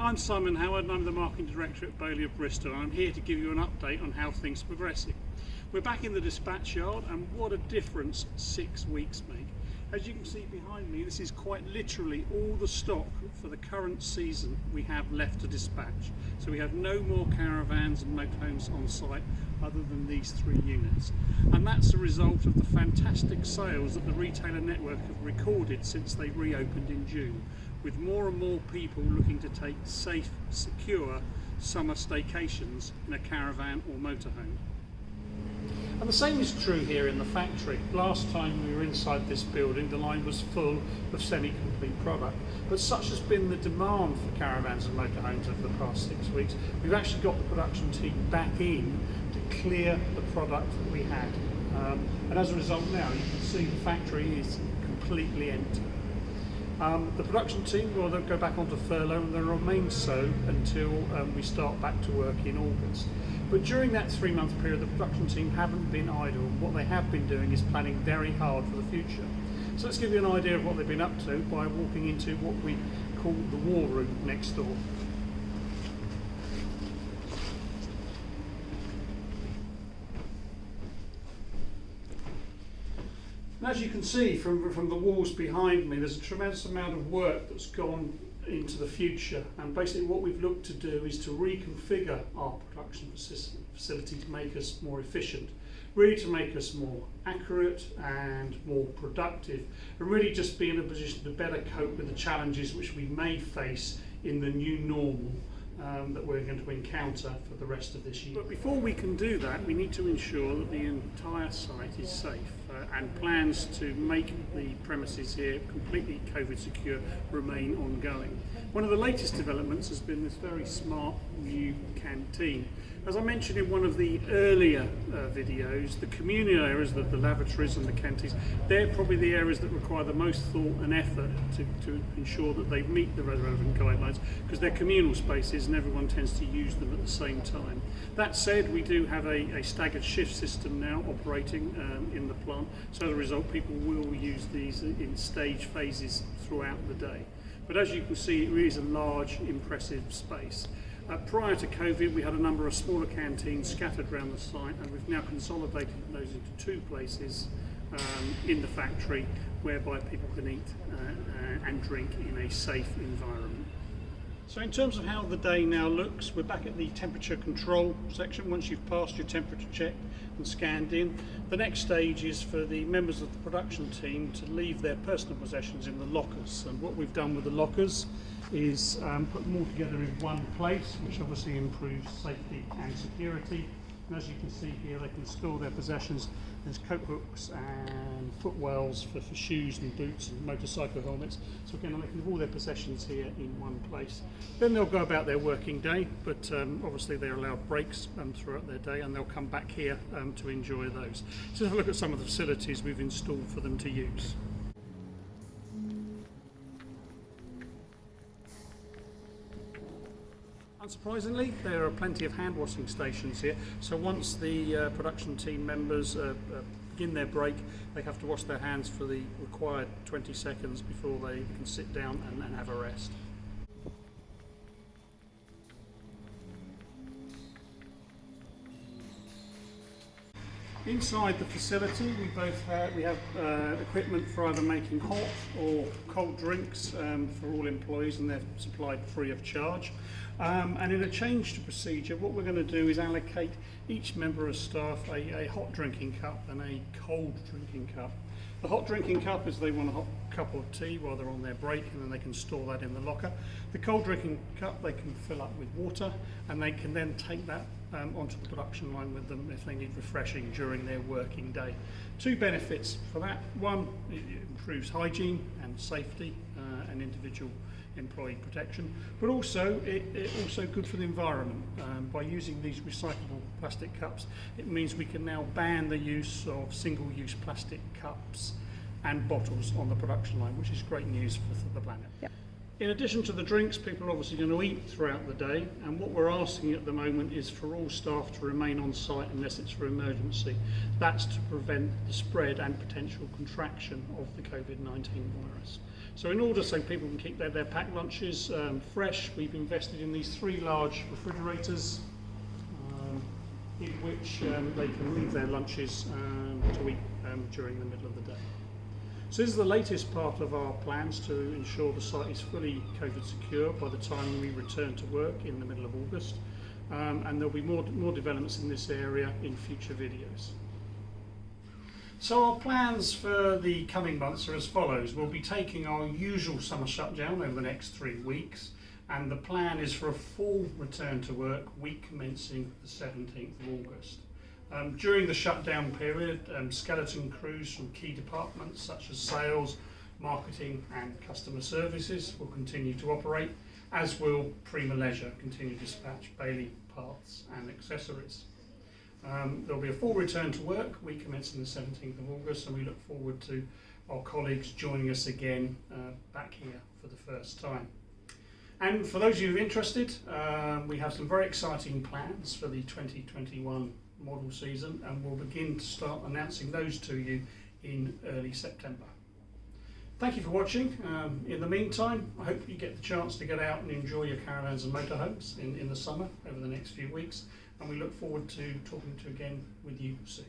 I'm Simon Howard and I'm the Marketing Director at Bailey of Bristol, and I'm here to give you an update on how things are progressing. We're back in the dispatch yard, and what a difference 6 weeks make. As you can see behind me, this is quite literally all the stock for the current season we have left to dispatch. So we have no more caravans and motorhomes on site other than these 3 units. And that's a result of the fantastic sales that the retailer network have recorded since they reopened in June, with more and more people looking to take safe, secure summer staycations in a caravan or motorhome. And the same is true here in the factory. Last time we were inside this building, the line was full of semi-complete product. But such has been the demand for caravans and motorhomes over the past 6 weeks, we've actually got the production team back in to clear the product that we had. And as a result now, you can see the factory is completely empty. The production team will go back onto furlough, and they'll remain so until we start back to work in August. But during that 3-month period, the production team haven't been idle. What they have been doing is planning very hard for the future. So let's give you an idea of what they've been up to by walking into what we call the war room next door. And as you can see from the walls behind me, there's a tremendous amount of work that's gone into the future, and basically what we've looked to do is to reconfigure our production facility to make us more efficient, really to make us more accurate and more productive, and really just be in a position to better cope with the challenges which we may face in the new normal that we're going to encounter for the rest of this year. But before we can do that, we need to ensure that the entire site is safe, and plans to make the premises here completely COVID secure remain ongoing. One of the latest developments has been this very smart new canteen. As I mentioned in one of the earlier videos, the communal areas, the lavatories and the canteens, they're probably the areas that require the most thought and effort to ensure that they meet the relevant guidelines, because they're communal spaces and everyone tends to use them at the same time. That said, we do have a staggered shift system now operating in the plant, so as a result people will use these in stage phases throughout the day. But as you can see, it really is a large, impressive space. Prior to COVID, we had a number of smaller canteens scattered around the site, and we've now consolidated those into 2 places in the factory whereby people can eat and drink in a safe environment. So in terms of how the day now looks, we're back at the temperature control section. Once you've passed your temperature check and scanned in, the next stage is for the members of the production team to leave their personal possessions in the lockers. And what we've done with the lockers is put them all together in one place, which obviously improves safety and security. And as you can see here, they can store their possessions. There's coat hooks and footwells for shoes and boots and motorcycle helmets. So again, they can have all their possessions here in one place. Then they'll go about their working day, but obviously they're allowed breaks throughout their day, and they'll come back here to enjoy those. So let's have a look at some of the facilities we've installed for them to use. Unsurprisingly, there are plenty of hand washing stations here, so once the production team members begin their break, they have to wash their hands for the required 20 seconds before they can sit down and have a rest. Inside the facility, we have equipment for either making hot or cold drinks for all employees, and they're supplied free of charge. And in a change to procedure, what we're going to do is allocate each member of staff a hot drinking cup and a cold drinking cup. The hot drinking cup is they want a hot cup of tea while they're on their break, and then they can store that in the locker. The cold drinking cup they can fill up with water, and they can then take that onto the production line with them if they need refreshing during their working day. 2 benefits for that. One, it improves hygiene and safety and individual employee protection, but also it's also good for the environment. By using these recyclable plastic cups, it means we can now ban the use of single-use plastic cups and bottles on the production line, which is great news for the planet. Yep. In addition to the drinks, people are obviously going to eat throughout the day, and what we're asking at the moment is for all staff to remain on site unless it's for emergency. That's to prevent the spread and potential contraction of the COVID-19 virus. So in order so people can keep their packed lunches fresh, we've invested in these 3 large refrigerators in which they can leave their lunches to eat during the middle of the day. So this is the latest part of our plans to ensure the site is fully COVID secure by the time we return to work in the middle of August, and there'll be more developments in this area in future videos. So our plans for the coming months are as follows. We'll be taking our usual summer shutdown over the next 3 weeks, and the plan is for a full return to work week commencing the 17th of August. During the shutdown period, skeleton crews from key departments such as sales, marketing and customer services will continue to operate, as will Prima Leisure continue to dispatch Bailey parts and accessories. There'll be a full return to work week commencing the 17th of August, and we look forward to our colleagues joining us again back here for the first time. And for those of you who are interested, we have some very exciting plans for the 2021 model season, and we'll begin to start announcing those to you in early September. Thank you for watching. In the meantime, I hope you get the chance to get out and enjoy your caravans and motorhomes in the summer over the next few weeks, and we look forward to talking to again with you soon.